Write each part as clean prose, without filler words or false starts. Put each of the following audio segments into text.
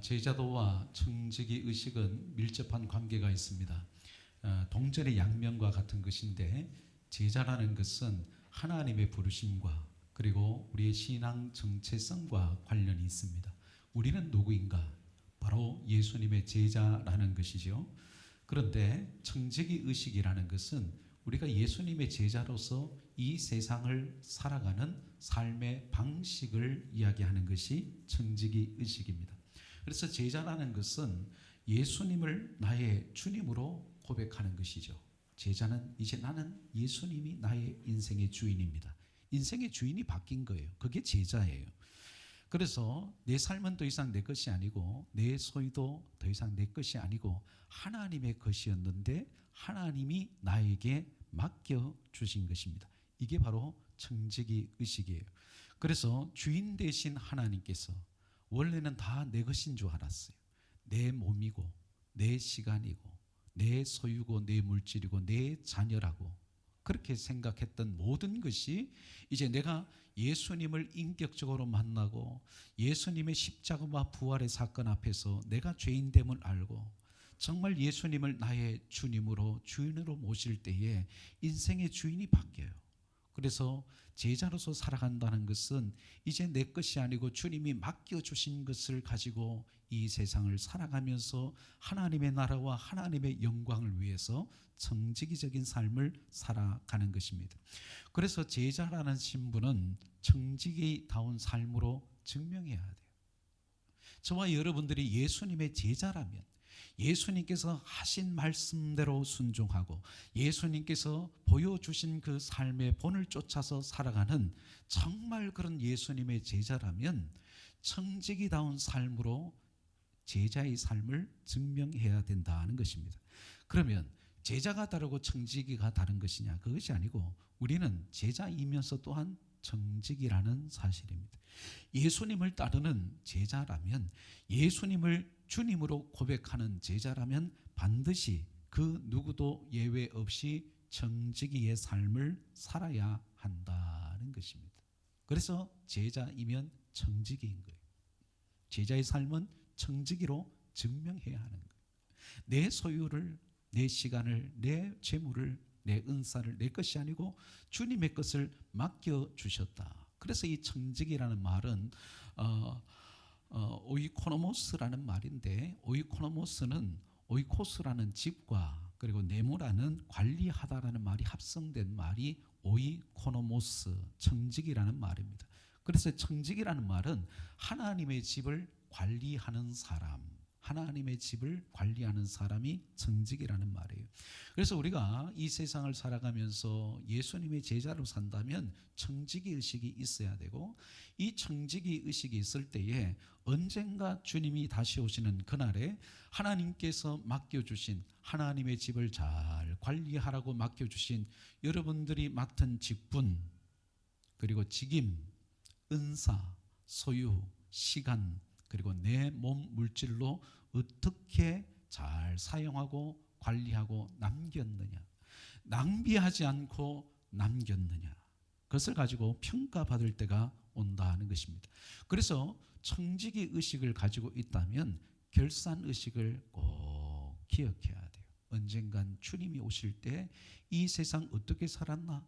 제자도와 청지기 의식은 밀접한 관계가 있습니다. 동전의 양면과 같은 것인데 제자라는 것은 하나님의 부르심과 그리고 우리의 신앙 정체성과 관련이 있습니다. 우리는 누구인가? 바로 예수님의 제자라는 것이죠. 그런데 청지기 의식이라는 것은 우리가 예수님의 제자로서 이 세상을 살아가는 삶의 방식을 이야기하는 것이 청지기 의식입니다. 그래서 제자라는 것은 예수님을 나의 주님으로 고백하는 것이죠. 제자는 이제 나는 예수님이 나의 인생의 주인입니다. 인생의 주인이 바뀐 거예요. 그게 제자예요. 그래서 내 삶은 더 이상 내 것이 아니고 내 소유도 더 이상 내 것이 아니고 하나님의 것이었는데 하나님이 나에게 맡겨주신 것입니다. 이게 바로 청지기 의식이에요. 그래서 주인 되신 하나님께서 원래는 다 내 것인 줄 알았어요. 내 몸이고 내 시간이고 내 소유고 내 물질이고 내 자녀라고 그렇게 생각했던 모든 것이 이제 내가 예수님을 인격적으로 만나고 예수님의 십자가와 부활의 사건 앞에서 내가 죄인됨을 알고 정말 예수님을 나의 주님으로 주인으로 모실 때에 인생의 주인이 바뀌어요. 그래서 제자로서 살아간다는 것은 이제 내 것이 아니고 주님이 맡겨주신 것을 가지고 이 세상을 살아가면서 하나님의 나라와 하나님의 영광을 위해서 청지기적인 삶을 살아가는 것입니다. 그래서 제자라는 신분은 청지기다운 삶으로 증명해야 돼요. 저와 여러분들이 예수님의 제자라면 예수님께서 하신 말씀대로 순종하고 예수님께서 보여주신 그 삶의 본을 쫓아서 살아가는 정말 그런 예수님의 제자라면 청지기다운 삶으로 제자의 삶을 증명해야 된다는 것입니다. 그러면 제자가 다르고 청지기가 다른 것이냐? 그것이 아니고 우리는 제자이면서 또한 청지기라는 사실입니다. 예수님을 따르는 제자라면 예수님을 주님으로 고백하는 제자라면 반드시 그 누구도 예외 없이 청지기의 삶을 살아야 한다는 것입니다. 그래서 제자이면 청지기인 거예요. 제자의 삶은 청지기로 증명해야 하는 거예요. 내 소유를, 내 시간을, 내 재물을, 내 은사를 내 것이 아니고 주님의 것을 맡겨주셨다. 그래서 이 청지기라는 말은 오이코노모스라는 말인데 오이코노모스는 오이코스라는 집과 그리고 네모라는 관리하다라는 말이 합성된 말이 오이코노모스 청지기라는 말입니다. 그래서 청지기라는 말은 하나님의 집을 관리하는 사람, 하나님의 집을 관리하는 사람이 청지기라는 말이에요. 그래서 우리가 이 세상을 살아가면서 예수님의 제자로 산다면 청지기 의식이 있어야 되고 이 청지기 의식이 있을 때에 언젠가 주님이 다시 오시는 그날에 하나님께서 맡겨주신 하나님의 집을 잘 관리하라고 맡겨주신 여러분들이 맡은 직분 그리고 직임, 은사, 소유, 시간 그리고 내 몸 물질로 어떻게 잘 사용하고 관리하고 남겼느냐, 낭비하지 않고 남겼느냐, 그것을 가지고 평가받을 때가 온다는 것입니다. 그래서 청지기 의식을 가지고 있다면 결산 의식을 꼭 기억해야 돼요. 언젠간 주님이 오실 때 이 세상 어떻게 살았나?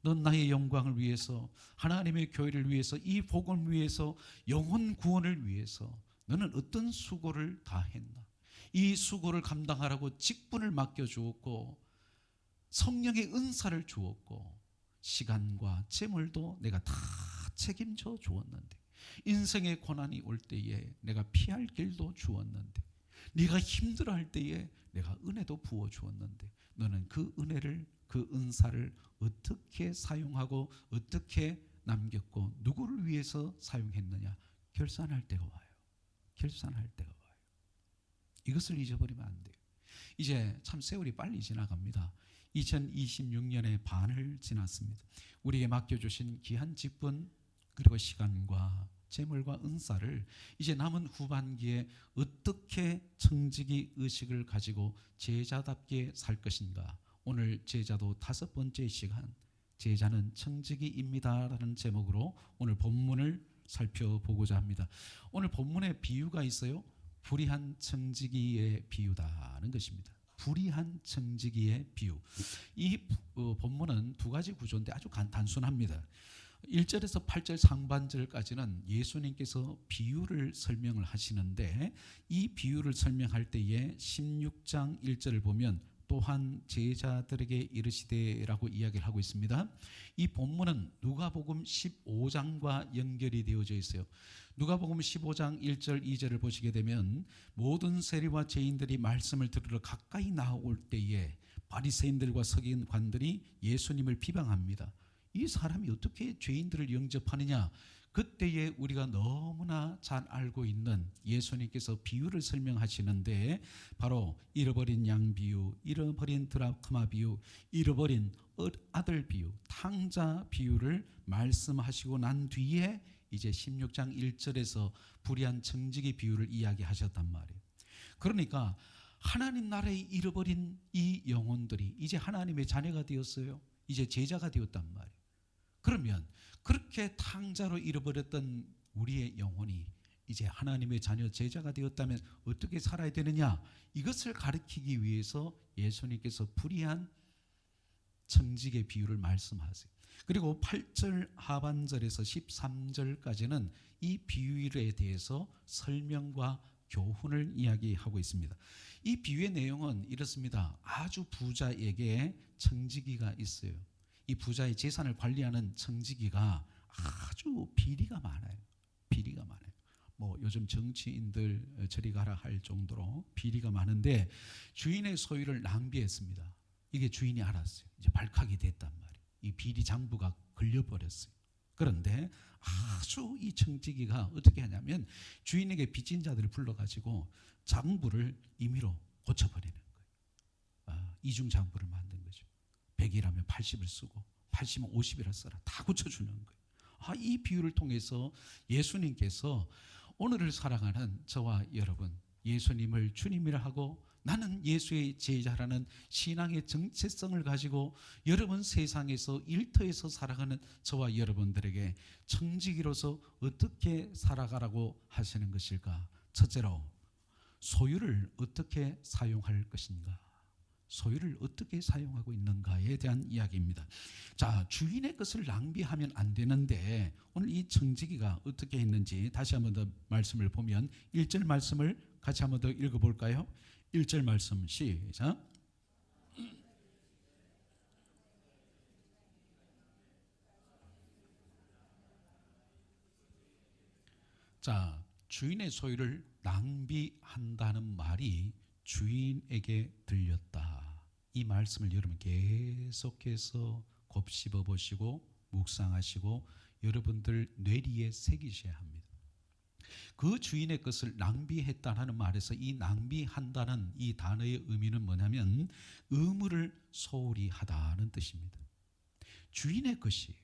넌 나의 영광을 위해서 하나님의 교회를 위해서 이 복음을 위해서 영혼 구원을 위해서 너는 어떤 수고를 다했나? 이 수고를 감당하라고 직분을 맡겨주었고 성령의 은사를 주었고 시간과 재물도 내가 다 책임져 주었는데 인생의 고난이 올 때에 내가 피할 길도 주었는데 네가 힘들어할 때에 내가 은혜도 부어주었는데 너는 그 은혜를 그 은사를 어떻게 사용하고 어떻게 남겼고 누구를 위해서 사용했느냐 결산할 때가 와요. 결산할 때가 와요. 이것을 잊어버리면 안 돼요. 이제 참 세월이 빨리 지나갑니다. 2026년의 반을 지났습니다. 우리에게 맡겨주신 귀한 직분 그리고 시간과 재물과 은사를 이제 남은 후반기에 어떻게 청지기 의식을 가지고 제자답게 살 것인가. 오늘 제자도 5번째 시간 제자는 청지기입니다라는 제목으로 오늘 본문을 살펴보고자 합니다. 오늘 본문에 비유가 있어요. 불의한 청지기의 비유다는 것입니다. 불의한 청지기의 비유. 이 본문은 두 가지 구조인데 아주 단순합니다. 1절에서 8절 상반절까지는 예수님께서 비유를 설명을 하시는데, 이 비유를 설명할 때에 16장 1절을 보면 또한 제자들에게 이르시되라고 이야기를 하고 있습니다. 이 본문은 누가복음 15장과 연결이 되어져 있어요. 누가복음 15장 1절 2절을 보시게 되면 모든 세리와 죄인들이 말씀을 들으러 가까이 나올 때에 바리새인들과 서기관들이 예수님을 비방합니다. 이 사람이 어떻게 죄인들을 영접하느냐? 그때에 우리가 너무나 잘 알고 있는 예수님께서 비유를 설명하시는데, 바로 잃어버린 양 비유, 잃어버린 드라크마 비유, 잃어버린 아들 비유, 탕자 비유를 말씀하시고 난 뒤에 이제 16장 1절에서 불의한 청지기 비유를 이야기하셨단 말이에요. 그러니까 하나님 나라에 잃어버린 이 영혼들이 이제 하나님의 자녀가 되었어요. 이제 제자가 되었단 말이에요. 그러면 그렇게 탕자로 잃어버렸던 우리의 영혼이 이제 하나님의 자녀 제자가 되었다면 어떻게 살아야 되느냐? 이것을 가르치기 위해서 예수님께서 불의한 청지기의 비유를 말씀하세요. 그리고 8절 하반절에서 13절까지는 이 비유에 대해서 설명과 교훈을 이야기하고 있습니다. 이 비유의 내용은 이렇습니다. 아주 부자에게 청지기가 있어요. 이 부자의 재산을 관리하는 청지기가 아주 비리가 많아요. 비리가 많아요. 요즘 정치인들 저리 가라 할 정도로 비리가 많은데, 주인의 소유를 낭비했습니다. 이게 주인이 알았어요. 이제 발칵이 됐단 말이에요. 이 비리 장부가 걸려버렸어요. 그런데 아주 이 청지기가 어떻게 하냐면 주인에게 빚진 자들을 불러가지고 장부를 임의로 고쳐버리는 거예요. 이중 장부를 만든 거죠. 100이라면 80을 쓰고 80이면 50이라 써라. 다 고쳐주는 거예요. 이 비유를 통해서 예수님께서 오늘을 살아가는 저와 여러분, 예수님을 주님이라 하고 나는 예수의 제자라는 신앙의 정체성을 가지고 여러분 세상에서 일터에서 살아가는 저와 여러분들에게 청지기로서 어떻게 살아가라고 하시는 것일까? 첫째로, 소유를 어떻게 사용할 것인가? 소유를 어떻게 사용하고 있는가에 대한 이야기입니다. 자, 주인의 것을 낭비하면 안 되는데 오늘 이 청지기가 어떻게 했는지 다시 한번 더 말씀을 보면 1절 말씀을 같이 한번 더 읽어볼까요? 1절 말씀 시작. 자, 주인의 소유를 낭비한다는 말이 주인에게 들렸다. 이 말씀을 여러분 계속해서 곱씹어 보시고 묵상하시고 여러분들 뇌리에 새기셔야 합니다. 그 주인의 것을 낭비했다는 말에서 이 낭비한다는 이 단어의 의미는 뭐냐면 의무를 소홀히 하다는 뜻입니다. 주인의 것이에요.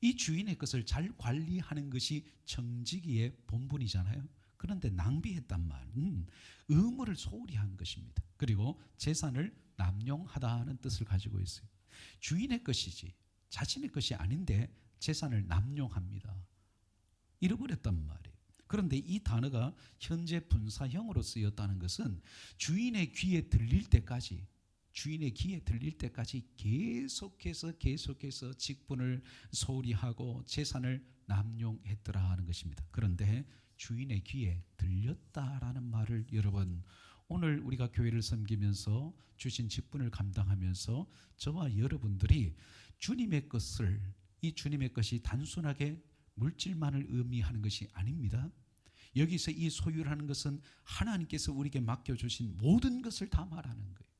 이 주인의 것을 잘 관리하는 것이 청지기의 본분이잖아요. 그런데 낭비했단 말은 의무를 소홀히 한 것입니다. 그리고 재산을 남용하다는 뜻을 가지고 있어요. 주인의 것이지 자신의 것이 아닌데 재산을 남용합니다. 잃어버렸단 말이에요. 그런데 이 단어가 현재 분사형으로 쓰였다는 것은 주인의 귀에 들릴 때까지 계속해서 직분을 소홀히 하고 재산을 남용했더라 하는 것입니다. 그런데 주인의 귀에 들렸다라는 말을 여러분, 오늘 우리가 교회를 섬기면서 주신 직분을 감당하면서 저와 여러분들이 주님의 것을, 이 주님의 것이 단순하게 물질만을 의미하는 것이 아닙니다. 여기서 이 소유라는 것은 하나님께서 우리에게 맡겨주신 모든 것을 다 말하는 거예요.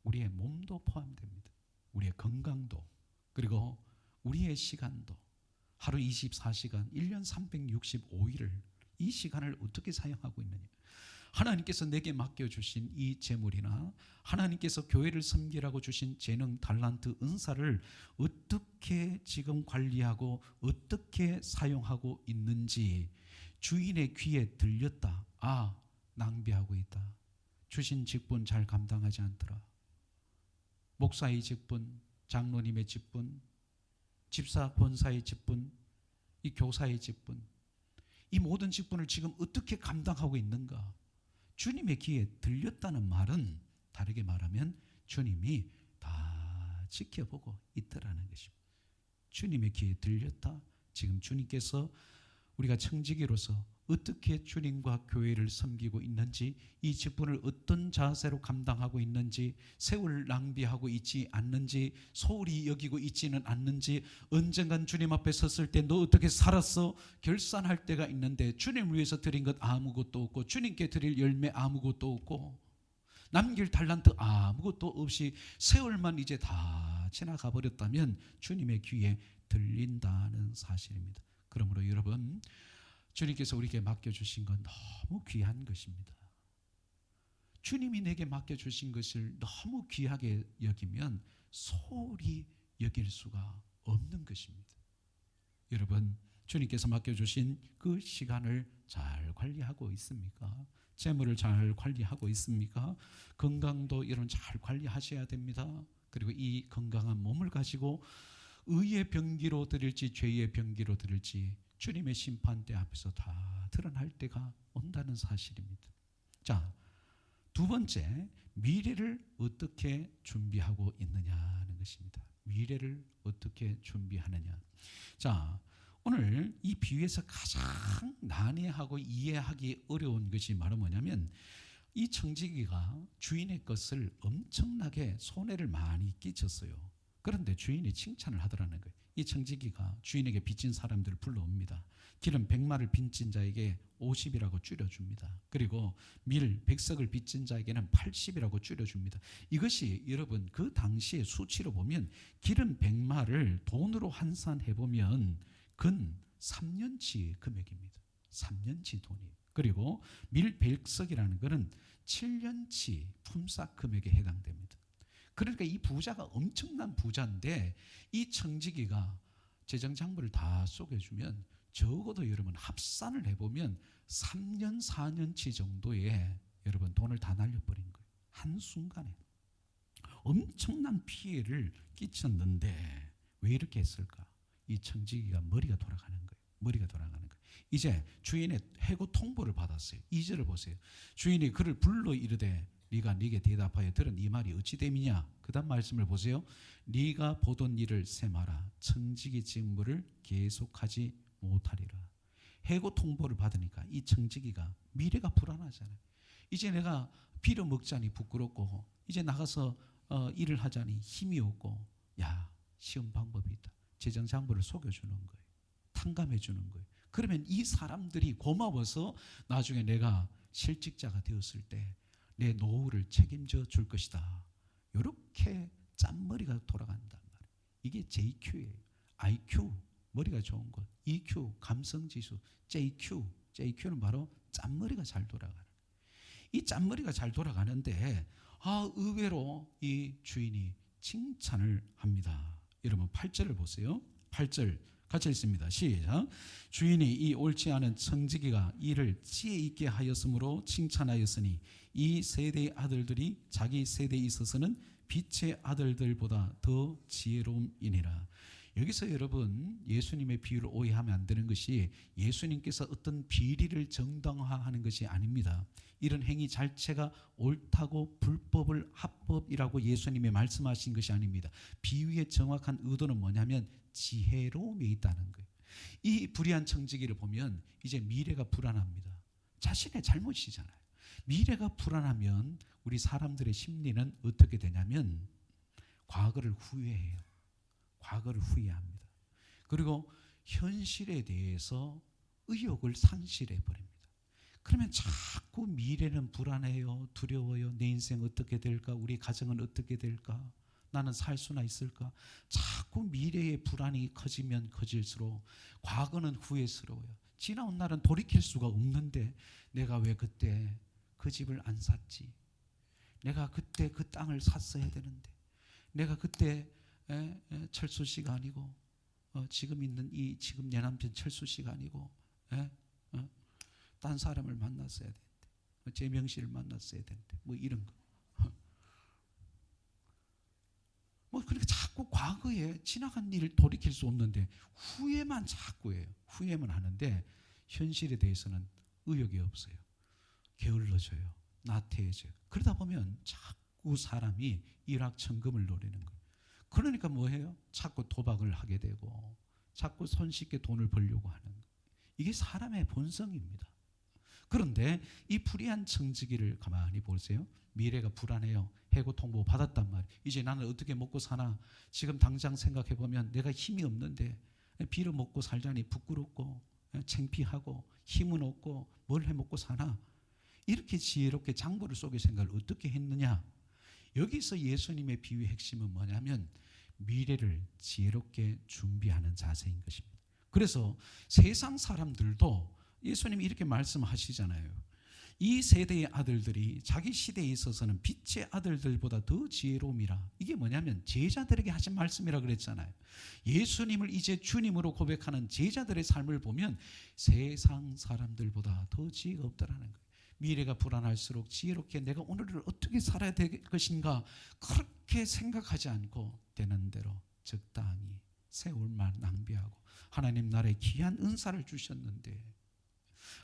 우리의 몸도 포함됩니다. 우리의 건강도, 그리고 우리의 시간도, 하루 24시간 1년 365일을 이 시간을 어떻게 사용하고 있느냐. 하나님께서 내게 맡겨주신 이 재물이나 하나님께서 교회를 섬기라고 주신 재능, 달란트, 은사를 어떻게 지금 관리하고 어떻게 사용하고 있는지 주인의 귀에 들렸다. 낭비하고 있다. 주신 직분 잘 감당하지 않더라. 목사의 직분, 장로님의 직분, 집사 권사의 직분, 이 교사의 직분, 이 모든 직분을 지금 어떻게 감당하고 있는가? 주님의 귀에 들렸다는 말은 다르게 말하면 주님이 다 지켜보고 있더라는 것입니다. 주님의 귀에 들렸다. 지금 주님께서 우리가 청지기로서 어떻게 주님과 교회를 섬기고 있는지, 이 직분을 어떤 자세로 감당하고 있는지, 세월 낭비하고 있지 않는지, 소홀히 여기고 있지는 않는지, 언젠간 주님 앞에 섰을 때 너 어떻게 살았어? 결산할 때가 있는데 주님을 위해서 드린 것 아무것도 없고, 주님께 드릴 열매 아무것도 없고, 남길 달란트 아무것도 없이 세월만 이제 다 지나가 버렸다면 주님의 귀에 들린다는 사실입니다. 그러므로 여러분, 주님께서 우리에게 맡겨주신 건 너무 귀한 것입니다. 주님이 내게 맡겨주신 것을 너무 귀하게 여기면 소홀히 여길 수가 없는 것입니다. 여러분, 주님께서 맡겨주신 그 시간을 잘 관리하고 있습니까? 재물을 잘 관리하고 있습니까? 건강도 여러분 잘 관리하셔야 됩니다. 그리고 이 건강한 몸을 가지고 의의 병기로 드릴지 죄의 병기로 드릴지 주님의 심판대 앞에서 다 드러날 때가 온다는 사실입니다. 자, 두 번째, 미래를 어떻게 준비하고 있느냐는 것입니다. 미래를 어떻게 준비하느냐. 자, 오늘 이 비유에서 가장 난해하고 이해하기 어려운 것이 바로 뭐냐면, 이 청지기가 주인의 것을 엄청나게 손해를 많이 끼쳤어요. 그런데 주인이 칭찬을 하더라는 거예요. 이 청지기가 주인에게 빚진 사람들을 불러옵니다. 기름 100마를 빚진 자에게 50이라고 줄여줍니다. 그리고 밀 100석을 빚진 자에게는 80이라고 줄여줍니다. 이것이 여러분 그 당시의 수치로 보면 기름 100마를 돈으로 환산해보면 근 3년치 금액입니다. 3년치 돈이에요. 그리고 밀 100석이라는 것은 7년치 품삯 금액에 해당됩니다. 그러니까 이 부자가 엄청난 부자인데 이 청지기가 재정장부를 다 쏘개주면 적어도 여러분 합산을 해보면 3년 4년치 정도의 여러분 돈을 다 날려버린 거예요. 한순간에 엄청난 피해를 끼쳤는데 왜 이렇게 했을까? 이 청지기가 머리가 돌아가는 거예요. 머리가 돌아가는 거예요. 이제 주인의 해고 통보를 받았어요. 2절을 보세요. 주인이 그를 불러 이르되 네가 네게 대답하여 들은 이 말이 어찌 됨이냐. 그 다음 말씀을 보세요. 네가 보던 일을 세마라. 청지기 직무를 계속하지 못하리라. 해고 통보를 받으니까 이 청지기가 미래가 불안하잖아요. 이제 내가 빌어먹자니 부끄럽고 이제 나가서 일을 하자니 힘이 없고, 야, 쉬운 방법이 있다. 재정장부를 속여주는 거예요. 탕감해주는 거예요. 그러면 이 사람들이 고마워서 나중에 내가 실직자가 되었을 때 내 노후를 책임져 줄 것이다. 이렇게 짠머리가 돌아간단 말이에요. 이게 JQ예요. IQ, 머리가 좋은 것. EQ, 감성지수. JQ는 바로 짠머리가 잘 돌아가는. 이 짠머리가 잘 돌아가는데 의외로 이 주인이 칭찬을 합니다. 여러분 8절을 보세요. 8절 같이 읽습니다. 시작. 주인이 이 옳지 않은 청지기가 이를 지혜 있게 하였으므로 칭찬하였으니 이 세대의 아들들이 자기 세대에 있어서는 빛의 아들들보다 더 지혜로움이니라. 여기서 여러분 예수님의 비유를 오해하면 안 되는 것이 예수님께서 어떤 비리를 정당화하는 것이 아닙니다. 이런 행위 자체가 옳다고 불법을 합법이라고 예수님이 말씀하신 것이 아닙니다. 비유의 정확한 의도는 뭐냐면 지혜로움에 있다는 거예요. 이 불의한 청지기를 보면 이제 미래가 불안합니다. 자신의 잘못이잖아요. 미래가 불안하면 우리 사람들의 심리는 어떻게 되냐면 과거를 후회해요. 과거를 후회합니다. 그리고 현실에 대해서 의욕을 상실해 버립니다. 그러면 자꾸 미래는 불안해요. 두려워요. 내 인생 어떻게 될까? 우리 가정은 어떻게 될까? 나는 살 수나 있을까? 자꾸 미래의 불안이 커지면 커질수록 과거는 후회스러워요. 지나온 날은 돌이킬 수가 없는데 내가 왜 그때 그 집을 안 샀지? 내가 그때 그 땅을 샀어야 되는데, 내가 그때 철수 씨가 아니고 지금 있는 지금 내 남편 철수 씨가 아니고 딴 사람을 만났어야 되는데, 재명 씨를 만났어야 되는데, 뭐 이런 거. 뭐 그렇게 자꾸 자꾸 과거에 지나간 일을 돌이킬 수 없는데 후회만 자꾸 해요. 후회만 하는데 현실에 대해서는 의욕이 없어요. 게을러져요. 나태해져요. 그러다 보면 자꾸 사람이 일확천금을 노리는 거예요. 그러니까 뭐해요? 자꾸 도박을 하게 되고 자꾸 손쉽게 돈을 벌려고 하는 거예요. 이게 사람의 본성입니다. 그런데 이 불의한 청지기를 가만히 보세요. 미래가 불안해요. 해고 통보 받았단 말이에요. 이제 나는 어떻게 먹고 사나? 지금 당장 생각해 보면 내가 힘이 없는데 빌어 먹고 살자니 부끄럽고 창피하고 힘은 없고 뭘 해 먹고 사나? 이렇게 지혜롭게 장보를 속의 생각을 어떻게 했느냐? 여기서 예수님의 비유의 핵심은 뭐냐면 미래를 지혜롭게 준비하는 자세인 것입니다. 그래서 세상 사람들도 예수님이 이렇게 말씀하시잖아요. 이 세대의 아들들이 자기 시대에 있어서는 빛의 아들들보다 더 지혜로움이라. 이게 뭐냐면 제자들에게 하신 말씀이라 그랬잖아요. 예수님을 이제 주님으로 고백하는 제자들의 삶을 보면 세상 사람들보다 더 지혜가 없다라는 거예요. 미래가 불안할수록 지혜롭게 내가 오늘을 어떻게 살아야 될 것인가 그렇게 생각하지 않고 되는 대로 적당히 세월만 낭비하고 하나님 나라에 귀한 은사를 주셨는데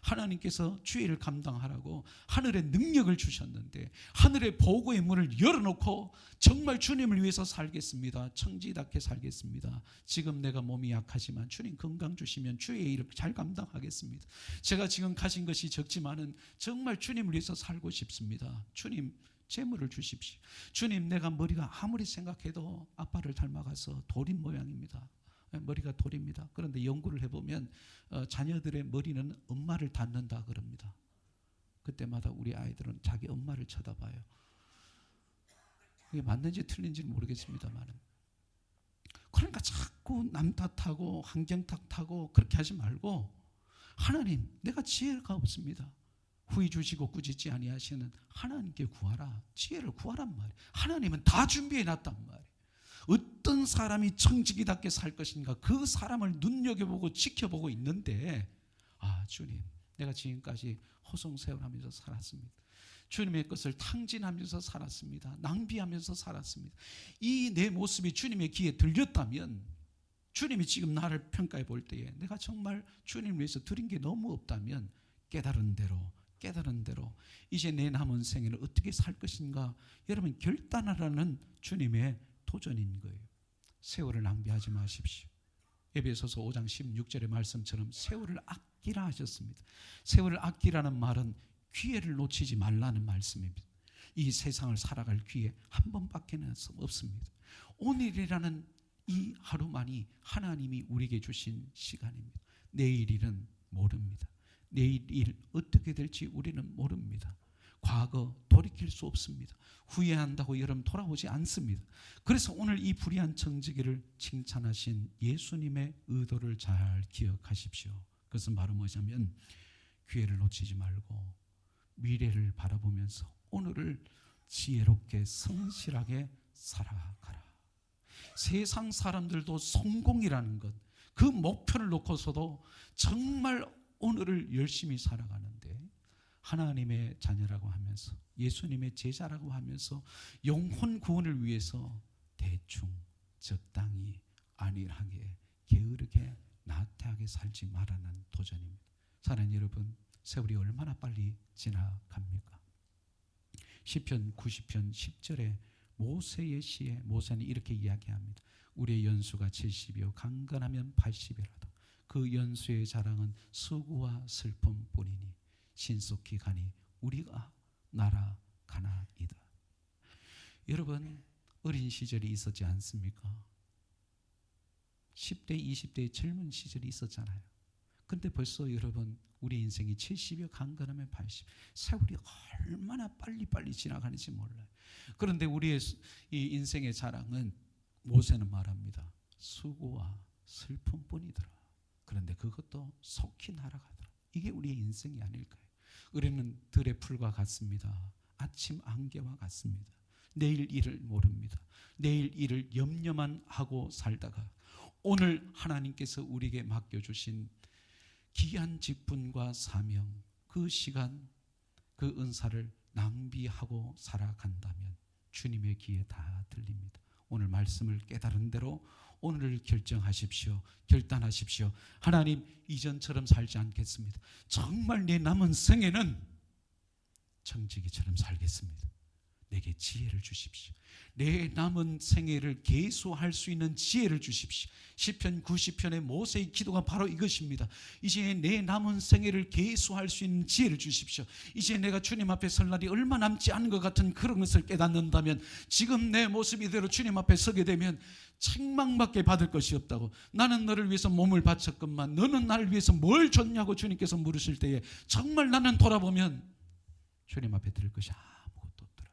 하나님께서 주의를 감당하라고 하늘의 능력을 주셨는데 하늘의 보고의 문을 열어놓고 정말 주님을 위해서 살겠습니다. 청지답게 살겠습니다. 지금 내가 몸이 약하지만 주님 건강 주시면 주의 일을 잘 감당하겠습니다. 제가 지금 가진 것이 적지만은 정말 주님을 위해서 살고 싶습니다. 주님 재물을 주십시오. 주님 내가 머리가 아무리 생각해도 아빠를 닮아가서 돌인 모양입니다. 머리가 돌입니다. 그런데 연구를 해보면 자녀들의 머리는 엄마를 닮는다 그럽니다. 그때마다 우리 아이들은 자기 엄마를 쳐다봐요. 그게 맞는지 틀린지는 모르겠습니다만, 그러니까 자꾸 남 탓하고 환경 탓하고 그렇게 하지 말고 하나님 내가 지혜가 없습니다. 후히 주시고 꾸짖지 아니하시는 하나님께 구하라. 지혜를 구하란 말이에요. 하나님은 다 준비해 놨단 말이에요. 어떤 사람이 청지기답게 살 것인가 그 사람을 눈여겨보고 지켜보고 있는데 주님 내가 지금까지 허송세월하면서 살았습니다. 주님의 것을 탕진하면서 살았습니다. 낭비하면서 살았습니다. 이 내 모습이 주님의 귀에 들렸다면 주님이 지금 나를 평가해 볼 때에 내가 정말 주님을 위해서 드린 게 너무 없다면 깨달은 대로 이제 내 남은 생애를 어떻게 살 것인가 여러분 결단하라는 주님의 도전인 거예요. 세월을 낭비하지 마십시오. 에베소서 5장 16절의 말씀처럼 세월을 아끼라 하셨습니다. 세월을 아끼라는 말은 기회를 놓치지 말라는 말씀입니다. 이 세상을 살아갈 기회 한 번밖에는 없습니다. 오늘이라는 이 하루만이 하나님이 우리에게 주신 시간입니다. 내일 일은 모릅니다. 내일 일 어떻게 될지 우리는 모릅니다. 과거 돌이킬 수 없습니다. 후회한다고 여러분 돌아오지 않습니다. 그래서 오늘 이 불의한 청지기를 칭찬하신 예수님의 의도를 잘 기억하십시오. 그것은 바로 뭐냐면 기회를 놓치지 말고 미래를 바라보면서 오늘을 지혜롭게 성실하게 살아가라. 세상 사람들도 성공이라는 것, 그 목표를 놓고서도 정말 오늘을 열심히 살아가는데 하나님의 자녀라고 하면서 예수님의 제자라고 하면서 영혼 구원을 위해서 대충 적당히 안일하게 게으르게 나태하게 살지 말라는 도전입니다. 사랑하는 여러분, 세월이 얼마나 빨리 지나갑니까? 시편 90편 10절에 모세의 시에 모세는 이렇게 이야기합니다. 우리의 연수가 70이요 강건하면 80이라도 그 연수의 자랑은 수고와 슬픔뿐이니 신속히 가니 우리가 날아가나이다. 여러분 어린 시절이 있었지 않습니까? 10대 20대의 젊은 시절이 있었잖아요. 근데 벌써 여러분 우리 인생이 70이요 강건하면 80, 세월이 얼마나 빨리빨리 지나가는지 몰라요. 그런데 우리의 이 인생의 자랑은 모세는 말합니다. 수고와 슬픔뿐이더라. 그런데 그것도 속히 날아가더라. 이게 우리의 인생이 아닐까요? 우리는 들의 풀과 같습니다. 아침 안개와 같습니다. 내일 일을 모릅니다. 내일 일을 염려만 하고 살다가 오늘 하나님께서 우리에게 맡겨주신 귀한 직분과 사명, 그 시간, 그 은사를 낭비하고 살아간다면 주님의 귀에 다 들립니다. 오늘 말씀을 깨달은 대로 오늘을 결정하십시오. 결단하십시오. 하나님, 이전처럼 살지 않겠습니다. 정말 내 남은 생애는 청지기처럼 살겠습니다. 내게 지혜를 주십시오. 내 남은 생애를 계수할 수 있는 지혜를 주십시오. 시편 90편의 모세의 기도가 바로 이것입니다. 이제 내 남은 생애를 계수할 수 있는 지혜를 주십시오. 이제 내가 주님 앞에 설 날이 얼마 남지 않은 것 같은 그런 것을 깨닫는다면, 지금 내 모습 이대로 주님 앞에 서게 되면 책망밖에 받을 것이 없다고, 나는 너를 위해서 몸을 바쳤건만 너는 나를 위해서 뭘 줬냐고 주님께서 물으실 때에 정말 나는 돌아보면 주님 앞에 들을 것이 아무것도 없더라.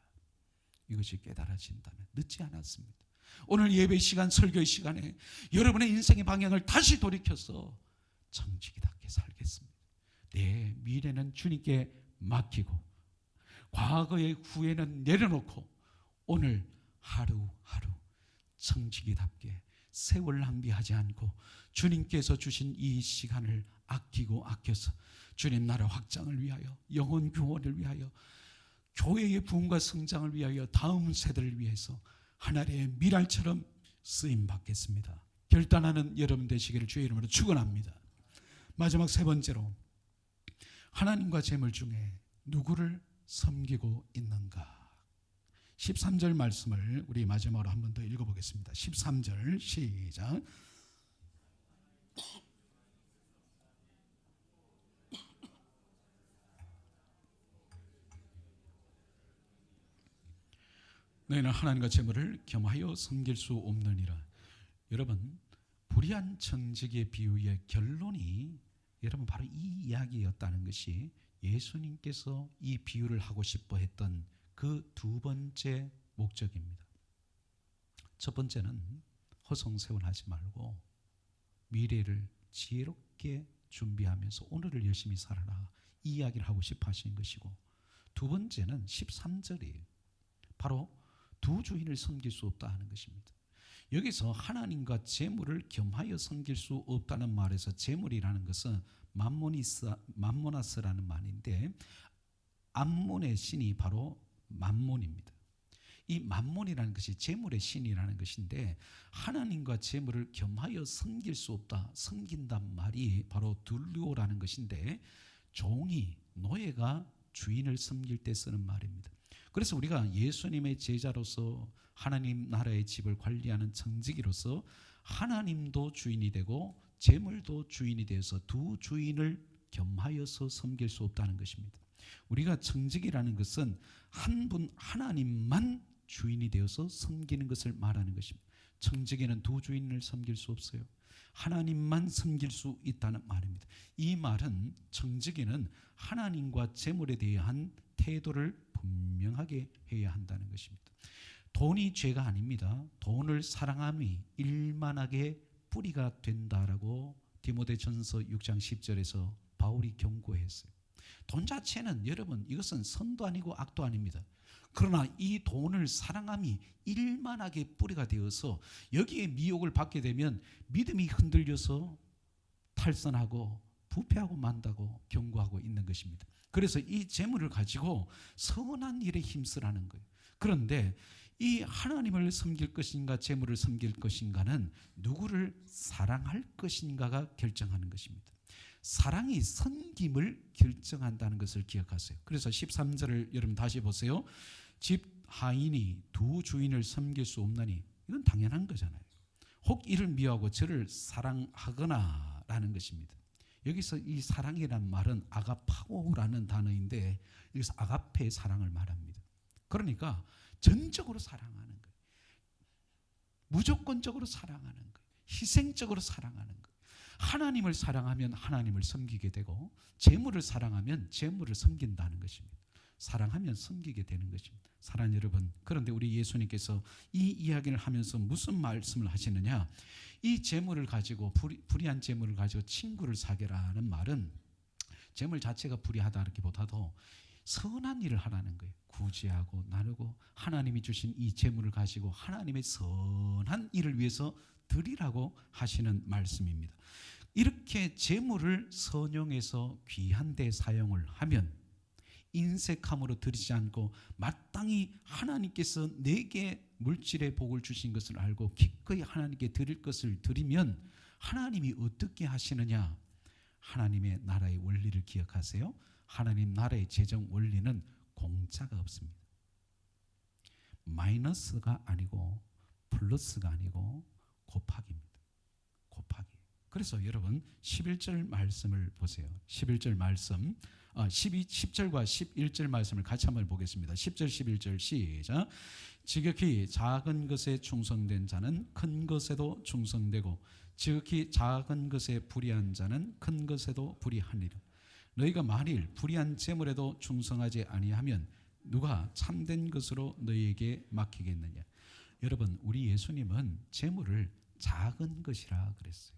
이것이 깨달아진다면 늦지 않았습니다. 오늘 예배 시간, 설교의 시간에 여러분의 인생의 방향을 다시 돌이켜서 정직이답게 살겠습니다. 내 미래는 주님께 맡기고 과거의 후회는 내려놓고 오늘 하루하루 정직이답게 세월 낭비하지 않고 주님께서 주신 이 시간을 아끼고 아껴서 주님 나라 확장을 위하여, 영혼 구원을 위하여, 교회의 부흥과 성장을 위하여, 다음 세대를 위해서 하나님의 미랄처럼 쓰임 받겠습니다. 결단하는 여러분 되시기를 주의 이름으로 축원합니다. 마지막 세 번째로, 하나님과 재물 중에 누구를 섬기고 있는가? 13절 말씀을 우리 마지막으로 한 번 더 읽어보겠습니다. 13절 시작. 너희는 하나님과 재물을 겸하여 섬길 수 없느니라. 여러분, 불의한 정직의 비유의 결론이 여러분 바로 이 이야기였다는 것이 예수님께서 이 비유를 하고 싶어 했던 그 두 번째 목적입니다. 첫 번째는 허송세월하지 말고 미래를 지혜롭게 준비하면서 오늘을 열심히 살아라, 이 이야기를 하고 싶어 하시는 것이고, 두 번째는 13절이에요. 바로 두 주인을 섬길 수 없다 하는 것입니다. 여기서 하나님과 재물을 겸하여 섬길 수 없다는 말에서 재물이라는 것은 맘모나스라는 말인데, 암몬의 신이 바로 맘몬입니다. 이 맘몬이라는 것이 재물의 신이라는 것인데, 하나님과 재물을 겸하여 섬길 수 없다, 섬긴단 말이 바로 둘리오라는 것인데, 종이, 노예가 주인을 섬길 때 쓰는 말입니다. 그래서 우리가 예수님의 제자로서 하나님 나라의 집을 관리하는 청지기로서 하나님도 주인이 되고 재물도 주인이 되어서 두 주인을 겸하여서 섬길 수 없다는 것입니다. 우리가 청지기라는 것은 한 분 하나님만 주인이 되어서 섬기는 것을 말하는 것입니다. 청지기는 두 주인을 섬길 수 없어요. 하나님만 섬길 수 있다는 말입니다. 이 말은 청지기는 하나님과 재물에 대한 태도를 분명하게 해야 한다는 것입니다. 돈이 죄가 아닙니다. 돈을 사랑함이 일만하게 뿌리가 된다라고 디모데전서 6장 10절에서 바울이 경고했어요. 돈 자체는 여러분, 이것은 선도 아니고 악도 아닙니다. 그러나 이 돈을 사랑함이 일만하게 뿌리가 되어서 여기에 미혹을 받게 되면 믿음이 흔들려서 탈선하고 부패하고 만다고 경고하고 있는 것입니다. 그래서 이 재물을 가지고 선한 일에 힘쓰라는 거예요. 그런데 이 하나님을 섬길 것인가 재물을 섬길 것인가는 누구를 사랑할 것인가가 결정하는 것입니다. 사랑이 섬김을 결정한다는 것을 기억하세요. 그래서 13절을 여러분 다시 보세요. 집 하인이 두 주인을 섬길 수 없나니, 이건 당연한 거잖아요. 혹 이를 미워하고 저를 사랑하거나 라는 것입니다. 여기서 이 사랑이란 말은 아가파오라는 단어인데, 여기서 아가페의 사랑을 말합니다. 그러니까 전적으로 사랑하는 거예요. 무조건적으로 사랑하는 거예요. 희생적으로 사랑하는 거예요. 하나님을 사랑하면 하나님을 섬기게 되고, 재물을 사랑하면 재물을 섬긴다는 것입니다. 사랑하면 섬기게 되는 것입니다. 사랑하는 여러분, 그런데 우리 예수님께서 이 이야기를 하면서 무슨 말씀을 하시느냐? 이 재물을 가지고, 불의한 재물을 가지고 친구를 사귀라는 말은 재물 자체가 불의하다기보다도 선한 일을 하라는 거예요. 구제하고 나누고 하나님이 주신 이 재물을 가지고 하나님의 선한 일을 위해서 드리라고 하시는 말씀입니다. 이렇게 재물을 선용해서 귀한 데 사용을 하면 인색함으로 드리지 않고 마땅히 하나님께서 내게 물질의 복을 주신 것을 알고 기꺼이 하나님께 드릴 것을 드리면 하나님이 어떻게 하시느냐? 하나님의 나라의 원리를 기억하세요. 하나님 나라의 재정 원리는 공짜가 없습니다. 마이너스가 아니고 플러스가 아니고 곱하기입니다. 곱하기. 그래서 여러분 11절 말씀을 보세요. 11절 말씀 10절과 11절 말씀을 같이 한번 보겠습니다. 10절 11절 시작. 지극히 작은 것에 충성된 자는 큰 것에도 충성되고 지극히 작은 것에 불의한 자는 큰 것에도 불의하니라. 너희가 만일 불의한 재물에도 충성하지 아니하면 누가 참된 것으로 너희에게 맡기겠느냐. 여러분 우리 예수님은 재물을 작은 것이라 그랬어요.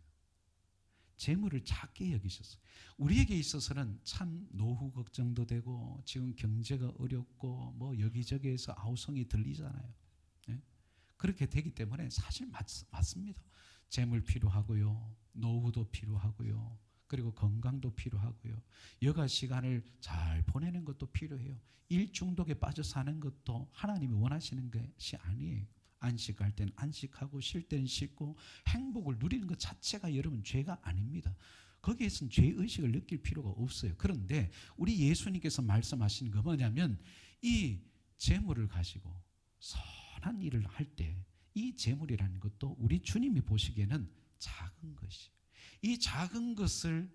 재물을 작게 여기셨어요. 우리에게 있어서는 참 노후 걱정도 되고 지금 경제가 어렵고 뭐 여기저기에서 아우성이 들리잖아요. 네? 그렇게 되기 때문에 사실 맞습니다. 재물 필요하고요. 노후도 필요하고요. 그리고 건강도 필요하고요. 여가 시간을 잘 보내는 것도 필요해요. 일 중독에 빠져 사는 것도 하나님이 원하시는 것이 아니에요. 안식할 땐 안식하고 쉴 때는 쉬고 행복을 누리는 것 자체가 여러분 죄가 아닙니다. 거기에서는 죄의식을 느낄 필요가 없어요. 그런데 우리 예수님께서 말씀하신 거 뭐냐면 이 재물을 가지고 선한 일을 할 때 이 재물이라는 것도 우리 주님이 보시기에는 작은 것이, 이 작은 것을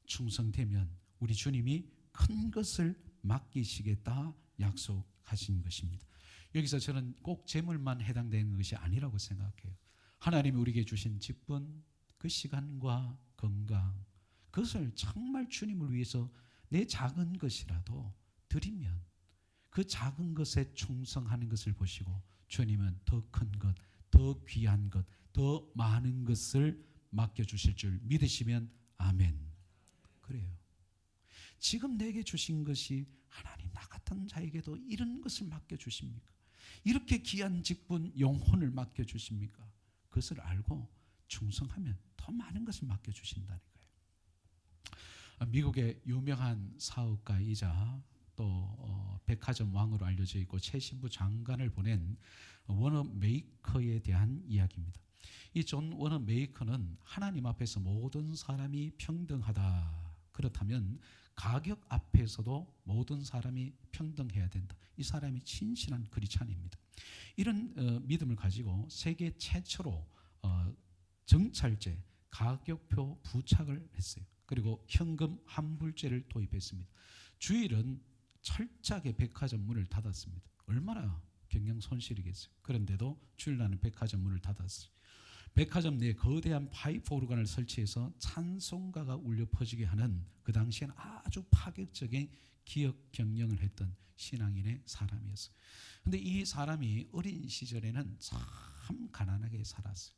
충성되면 우리 주님이 큰 것을 맡기시겠다 약속하신 것입니다. 여기서 저는 꼭 재물만 해당되는 것이 아니라고 생각해요. 하나님이 우리에게 주신 직분, 그 시간과 건강, 그것을 정말 주님을 위해서 내 작은 것이라도 드리면 그 작은 것에 충성하는 것을 보시고 주님은 더 큰 것, 더 귀한 것, 더 많은 것을 맡겨주실 줄 믿으시면 아멘. 그래요. 지금 내게 주신 것이 하나님 나 같은 자에게도 이런 것을 맡겨주십니까? 이렇게 귀한 직분, 영혼을 맡겨주십니까? 그것을 알고 충성하면 더 많은 것을 맡겨주신다니까요. 미국의 유명한 사업가이자 또 백화점 왕으로 알려져 있고 최신부 장관을 보낸 워너 메이커에 대한 이야기입니다. 이 존 워너 메이커는 하나님 앞에서 모든 사람이 평등하다. 그렇다면 가격 앞에서도 모든 사람이 평등해야 된다. 이 사람이 진실한 크리스찬입니다. 이런 믿음을 가지고 세계 최초로 정찰제, 가격표 부착을 했어요. 그리고 현금 환불제를 도입했습니다. 주일은 철저하게 백화점 문을 닫았습니다. 얼마나 경영 손실이겠어요. 그런데도 주일날은 백화점 문을 닫았어요. 백화점 내에 거대한 파이프 오르간을 설치해서 찬송가가 울려 퍼지게 하는 그 당시에는 아주 파격적인 기업 경영을 했던 신앙인의 사람이었어요. 그런데 이 사람이 어린 시절에는 참 가난하게 살았어요.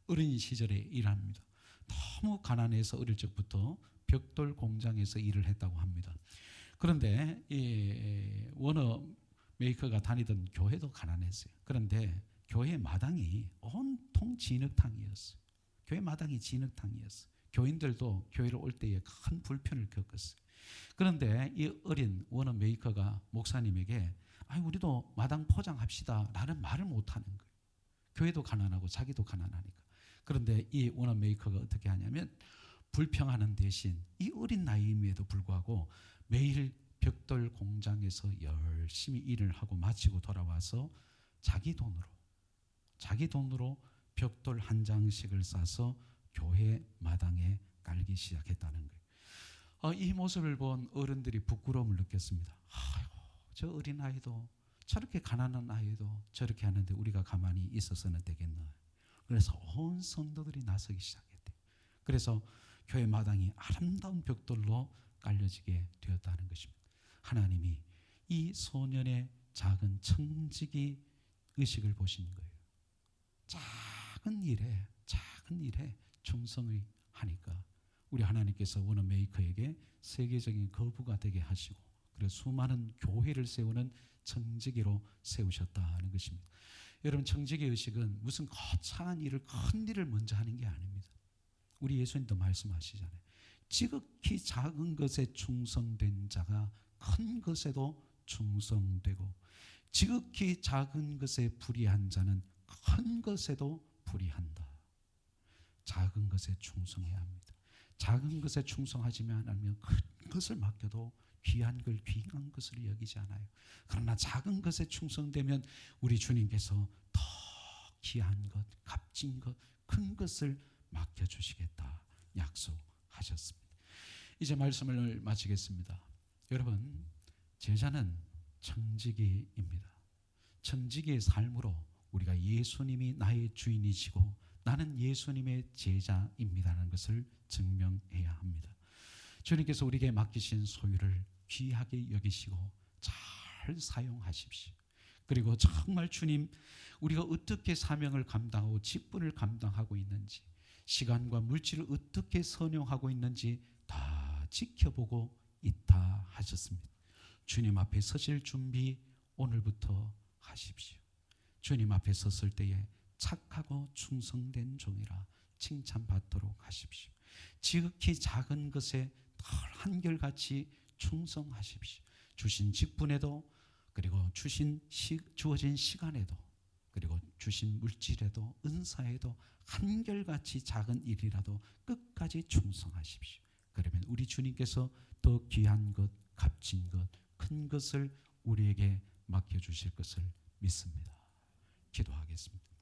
어린 시절에 일합니다. 너무 가난해서 어릴 적부터 벽돌 공장에서 일을 했다고 합니다. 그런데 이 워너 메이커가 다니던 교회도 가난했어요. 그런데 교회 마당이 온통 진흙탕이었어요. 교회 마당이 진흙탕이었어요. 교인들도 교회를 올 때에 큰 불편을 겪었어요. 그런데 이 어린 워너 메이커가 목사님에게 우리도 마당 포장합시다 라는 말을 못하는 거예요. 교회도 가난하고 자기도 가난하니까. 그런데 이 워너 메이커가 어떻게 하냐면 불평하는 대신 이 어린 나이임에도 불구하고 매일 벽돌 공장에서 열심히 일을 하고 마치고 돌아와서 자기 돈으로 벽돌 한 장씩을 싸서 교회 마당에 깔기 시작했다는 거예요. 이 모습을 본 어른들이 부끄러움을 느꼈습니다. 저 어린 아이도 저렇게 가난한 아이도 저렇게 하는데 우리가 가만히 있어서는 되겠나. 그래서 온 성도들이 나서기 시작했대요. 그래서 교회 마당이 아름다운 벽돌로 깔려지게 되었다는 것입니다. 하나님이 이 소년의 작은 청지기 의식을 보신 거예요. 작은 일에 충성을 하니까 우리 하나님께서 워너 메이커에게 세계적인 거부가 되게 하시고 그리고 수많은 교회를 세우는 청지기로 세우셨다는 것입니다. 여러분 청지기 의식은 무슨 거창한 일을 큰 일을 먼저 하는 게 아닙니다. 우리 예수님도 말씀하시잖아요. 지극히 작은 것에 충성된 자가 큰 것에도 충성되고 지극히 작은 것에 불의한 자는 큰 것에도 불의한다. 작은 것에 충성해야 합니다. 작은 것에 충성하지 않으면 큰 것을 맡겨도 귀한 걸 귀한 것을 여기지 않아요. 그러나 작은 것에 충성되면 우리 주님께서 더 귀한 것, 값진 것, 큰 것을 맡겨주시겠다 약속하셨습니다. 이제 말씀을 마치겠습니다. 여러분, 제자는 청지기입니다. 청지기의 삶으로 우리가 예수님이 나의 주인이시고 나는 예수님의 제자입니다라는 것을 증명해야 합니다. 주님께서 우리에게 맡기신 소유를 귀하게 여기시고 잘 사용하십시오. 그리고 정말 주님, 우리가 어떻게 사명을 감당하고 직분을 감당하고 있는지, 시간과 물질을 어떻게 선용하고 있는지 다 지켜보고 있다 하셨습니다. 주님 앞에 서실 준비 오늘부터 하십시오. 주님 앞에 섰을 때에 착하고 충성된 종이라 칭찬받도록 하십시오. 지극히 작은 것에 늘 한결같이 충성하십시오. 주신 직분에도, 그리고 주어진 시간에도, 그리고 주신 물질에도, 은사에도 한결같이 작은 일이라도 끝까지 충성하십시오. 그러면 우리 주님께서 더 귀한 것, 값진 것, 큰 것을 우리에게 맡겨주실 것을 믿습니다. 기도하겠습니다.